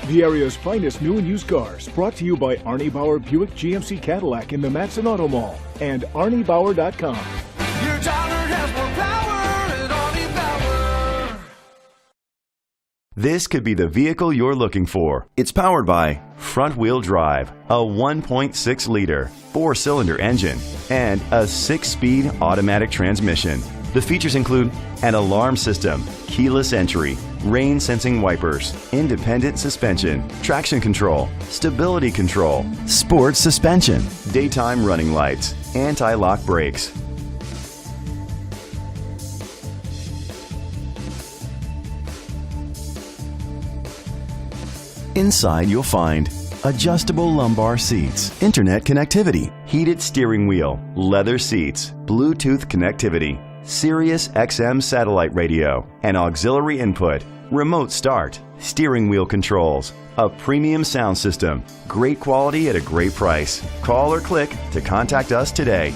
The area's finest new and used cars, brought to you by Arnie Bauer Buick GMC Cadillac in the Matteson Auto Mall and ArnieBauer.com. Your dollar has more power at Arnie Bauer. This could be the vehicle you're looking for. It's powered by front-wheel drive, a 1.6-liter 4-cylinder engine, and a 6-speed automatic transmission. The features include an alarm system, keyless entry, rain-sensing wipers, independent suspension, traction control, stability control, sports suspension, daytime running lights, anti-lock brakes. Inside you'll find adjustable lumbar seats, internet connectivity, heated steering wheel, leather seats, Bluetooth connectivity, Sirius XM satellite radio, an auxiliary input, remote start, steering wheel controls, a premium sound system, great quality at a great price. Call or click to contact us today.